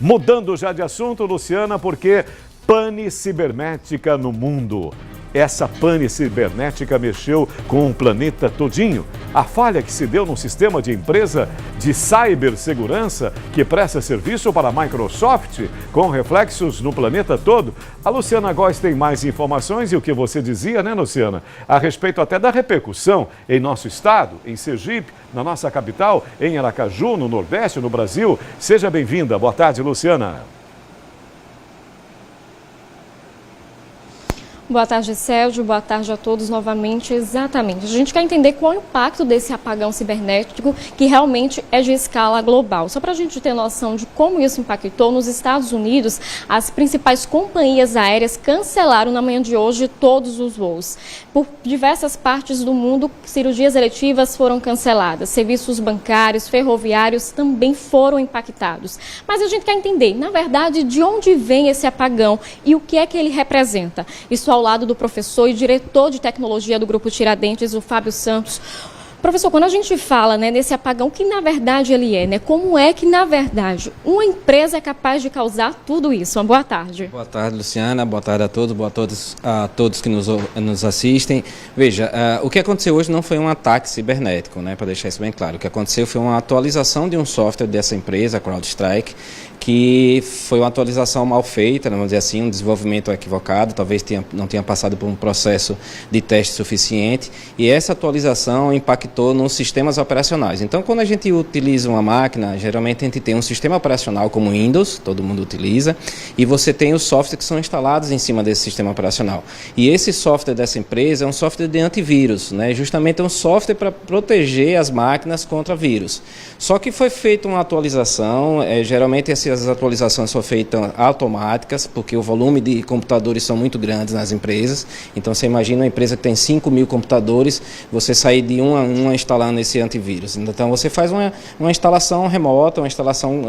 Mudando já de assunto, Luciana, porque pane cibernética no mundo. Essa pane cibernética mexeu com o planeta todinho. A falha que se deu no sistema de empresa de cibersegurança que presta serviço para a Microsoft, com reflexos no planeta todo. A Luciana Góes tem mais informações e o que você dizia, né, Luciana? A respeito até da repercussão em nosso estado, em Sergipe, na nossa capital, em Aracaju, no Nordeste, no Brasil. Seja bem-vinda. Boa tarde, Luciana. Boa tarde, Sérgio. Boa tarde a todos novamente. Exatamente. A gente quer entender qual é o impacto desse apagão cibernético que realmente é de escala global. Só para a gente ter noção de como isso impactou, nos Estados Unidos, as principais companhias aéreas cancelaram na manhã de hoje todos os voos. Por diversas partes do mundo, cirurgias eletivas foram canceladas. Serviços bancários, ferroviários também foram impactados. Mas a gente quer entender, na verdade, de onde vem esse apagão e o que é que ele representa. Isso ao lado do professor e diretor de tecnologia do Grupo Tiradentes, o Fábio Santos. Professor, quando a gente fala, né, nesse apagão, que na verdade ele é, né? Como é que, na verdade, uma empresa é capaz de causar tudo isso? Uma boa tarde. Boa tarde, Luciana. Boa tarde a todos. Boa tarde a todos que nos assistem. Veja, o que aconteceu hoje não foi um ataque cibernético, né? Para deixar isso bem claro. O que aconteceu foi uma atualização de um software dessa empresa, a CrowdStrike, que foi uma atualização mal feita, vamos dizer assim, um desenvolvimento equivocado, talvez não tenha passado por um processo de teste suficiente, e essa atualização impactou nos sistemas operacionais. Então, quando a gente utiliza uma máquina, geralmente a gente tem um sistema operacional como Windows, todo mundo utiliza, e você tem os softwares que são instalados em cima desse sistema operacional. E esse software dessa empresa é um software de antivírus, né? Justamente é um software para proteger as máquinas contra vírus. Só que foi feita uma atualização, geralmente as atualizações são feitas automáticas, porque o volume de computadores são muito grandes nas empresas. Então, você imagina uma empresa que tem 5.000 computadores, você sair de uma instalando esse antivírus. Então, você faz uma instalação remota, uma instalação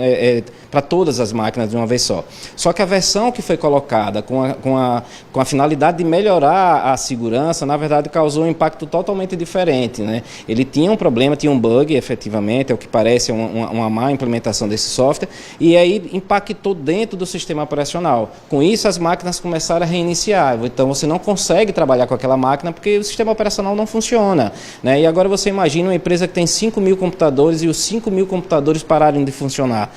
para todas as máquinas de uma vez só. Só que a versão que foi colocada com a finalidade de melhorar a segurança, na verdade, causou um impacto totalmente diferente, né? Ele tinha um problema, tinha um bug, efetivamente, é o que parece uma má implementação desse software, e aí impactou dentro do sistema operacional. Com isso, as máquinas começaram a reiniciar. Então, você não consegue trabalhar com aquela máquina porque o sistema operacional não funciona, né? E agora você imagina uma empresa que tem 5.000 computadores e os 5.000 computadores pararam de funcionar.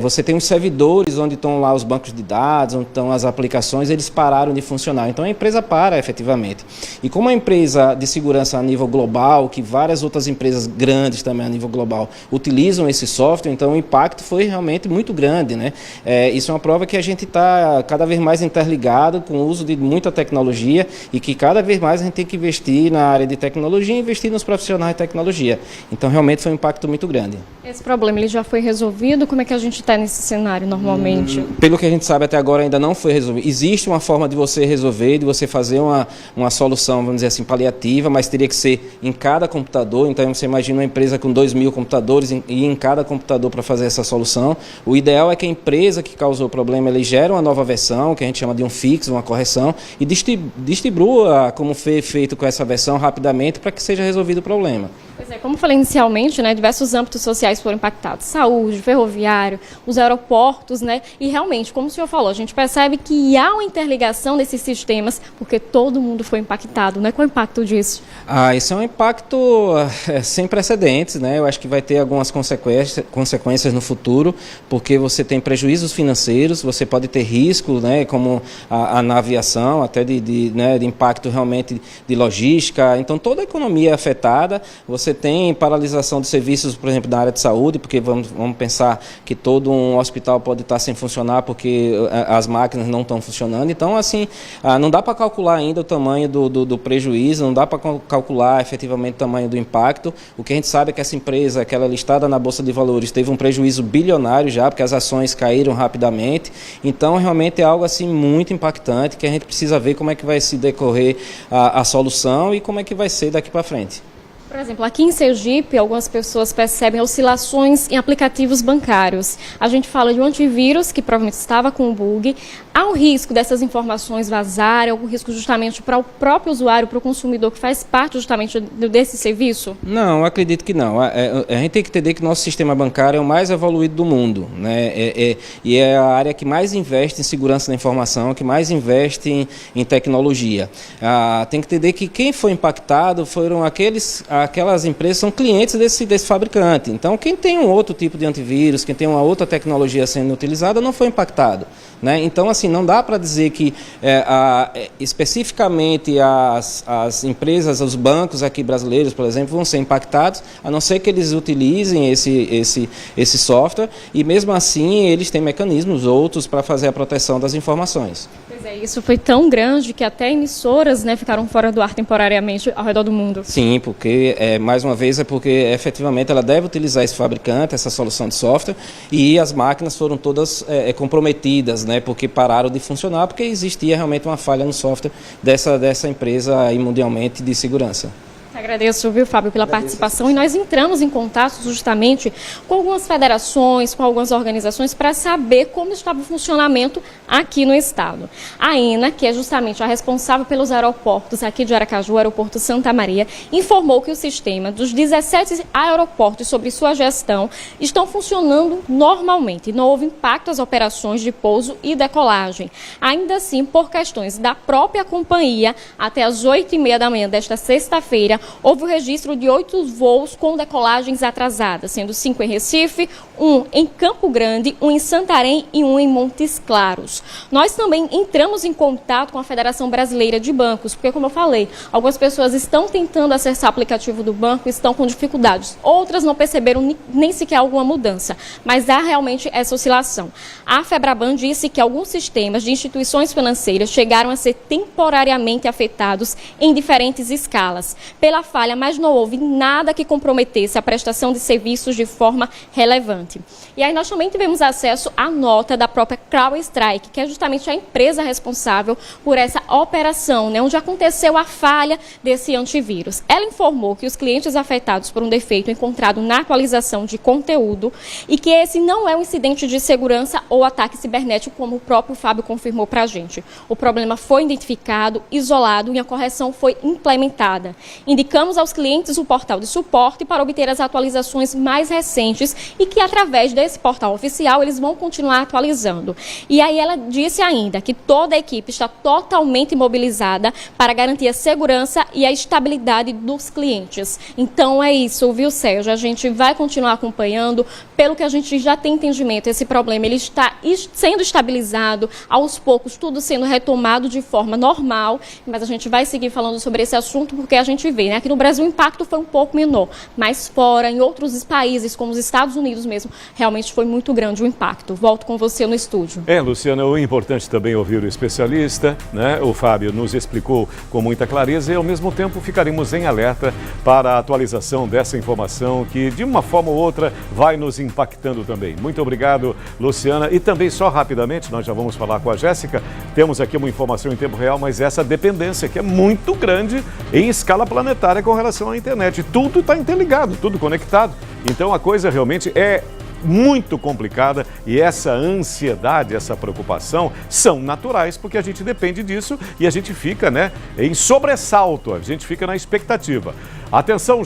Você tem os servidores onde estão lá os bancos de dados, onde estão as aplicações, eles pararam de funcionar. Então, a empresa para, efetivamente. E como a empresa de segurança a nível global, que várias outras empresas grandes também a nível global utilizam esse software, então o impacto foi realmente muito grande, né? Isso é uma prova que a gente está cada vez mais interligado com o uso de muita tecnologia e que cada vez mais a gente tem que investir na área de tecnologia e investir nos profissionais de tecnologia. Então, realmente foi um impacto muito grande. Esse problema ele já foi resolvido? Como é que a gente está nesse cenário normalmente? Pelo que a gente sabe até agora ainda não foi resolvido. Existe uma forma de você resolver, de você fazer uma solução, vamos dizer assim, paliativa, mas teria que ser em cada computador. Então, você imagina uma empresa com 2.000 computadores e em cada computador para fazer essa solução. O ideal é que a empresa que causou o problema, ele gera uma nova versão, que a gente chama de um fix, uma correção, e distribua como foi feito com essa versão rapidamente para que seja resolvido o problema. Pois é, como falei inicialmente, né, diversos âmbitos sociais foram impactados, saúde, ferroviário, os aeroportos, né, e realmente, como o senhor falou, a gente percebe que há uma interligação desses sistemas, porque todo mundo foi impactado, né? Qual é o impacto disso? Isso é um impacto sem precedentes, né? Eu acho que vai ter algumas consequências no futuro, porque você tem prejuízos financeiros, você pode ter risco, né, como na aviação, até de impacto realmente de logística, então toda a economia é afetada. Você tem paralisação de serviços, por exemplo, da área de saúde, porque vamos pensar que todo um hospital pode estar sem funcionar porque as máquinas não estão funcionando. Então, assim, não dá para calcular ainda o tamanho do prejuízo, não dá para calcular efetivamente o tamanho do impacto. O que a gente sabe é que essa empresa, aquela listada na Bolsa de Valores, teve um prejuízo bilionário já, porque as ações caíram rapidamente. Então, realmente é algo assim muito impactante, que a gente precisa ver como é que vai se decorrer a solução e como é que vai ser daqui para frente. Por exemplo, aqui em Sergipe, algumas pessoas percebem oscilações em aplicativos bancários. A gente fala de um antivírus que provavelmente estava com um bug. Há um risco dessas informações vazarem, algum risco justamente para o próprio usuário, para o consumidor que faz parte justamente desse serviço? Não, acredito que não. A gente tem que entender que o nosso sistema bancário é o mais evoluído do mundo, né? E é a área que mais investe em segurança da informação, que mais investe em tecnologia. Tem que entender que quem foi impactado foram aquelas empresas, são clientes desse fabricante. Então, quem tem um outro tipo de antivírus, quem tem uma outra tecnologia sendo utilizada, não foi impactado, né? Então, assim, não dá para dizer que especificamente as empresas, os bancos aqui brasileiros, por exemplo, vão ser impactados, a não ser que eles utilizem esse software, e mesmo assim eles têm mecanismos outros para fazer a proteção das informações. Pois é, isso foi tão grande que até emissoras, né, ficaram fora do ar temporariamente ao redor do mundo. Sim, porque, mais uma vez, é porque efetivamente ela deve utilizar esse fabricante, essa solução de software, e as máquinas foram todas comprometidas, né, porque pararam de funcionar, porque existia realmente uma falha no software dessa empresa aí mundialmente de segurança. Agradeço, viu, Fábio, pela participação, e nós entramos em contato justamente com algumas federações, com algumas organizações para saber como estava o funcionamento aqui no estado. A ENA, que é justamente a responsável pelos aeroportos aqui de Aracaju, o aeroporto Santa Maria, informou que o sistema dos 17 aeroportos sobre sua gestão estão funcionando normalmente. Não houve impacto às operações de pouso e decolagem. Ainda assim, por questões da própria companhia, até às 8h30 da manhã desta sexta-feira, houve o registro de 8 voos com decolagens atrasadas, sendo 5 em Recife, 1 em Campo Grande, 1 em Santarém e 1 em Montes Claros. Nós também entramos em contato com a Federação Brasileira de Bancos, porque, como eu falei, algumas pessoas estão tentando acessar o aplicativo do banco e estão com dificuldades. Outras não perceberam nem sequer alguma mudança, mas há realmente essa oscilação. A Febraban disse que alguns sistemas de instituições financeiras chegaram a ser temporariamente afetados em diferentes escalas pela falha, mas não houve nada que comprometesse a prestação de serviços de forma relevante. E aí nós também tivemos acesso à nota da própria CrowdStrike, que é justamente a empresa responsável por essa operação, né, onde aconteceu a falha desse antivírus. Ela informou que os clientes afetados por um defeito encontrado na atualização de conteúdo e que esse não é um incidente de segurança ou ataque cibernético, como o próprio Fábio confirmou para a gente. O problema foi identificado, isolado e a correção foi implementada. Indicamos aos clientes o portal de suporte para obter as atualizações mais recentes e que, através desse portal oficial, eles vão continuar atualizando. E aí ela disse ainda que toda a equipe está totalmente mobilizada para garantir a segurança e a estabilidade dos clientes. Então é isso, viu, Sérgio? A gente vai continuar acompanhando. Pelo que a gente já tem entendimento, esse problema ele está sendo estabilizado, aos poucos tudo sendo retomado de forma normal, mas a gente vai seguir falando sobre esse assunto porque a gente vê, né? Aqui no Brasil o impacto foi um pouco menor, mas fora, em outros países, como os Estados Unidos mesmo, realmente foi muito grande o impacto. Volto com você no estúdio. Luciana, o importante também é ouvir o especialista, né? O Fábio nos explicou com muita clareza e, ao mesmo tempo, ficaremos em alerta para a atualização dessa informação que, de uma forma ou outra, vai nos impactando também. Muito obrigado, Luciana. E também, só rapidamente, nós já vamos falar com a Jéssica, temos aqui uma informação em tempo real, mas essa dependência que é muito grande em escala planetária com relação à internet. Tudo está interligado, tudo conectado. Então a coisa realmente é muito complicada e essa ansiedade, essa preocupação são naturais porque a gente depende disso e a gente fica, né, em sobressalto, a gente fica na expectativa. Atenção,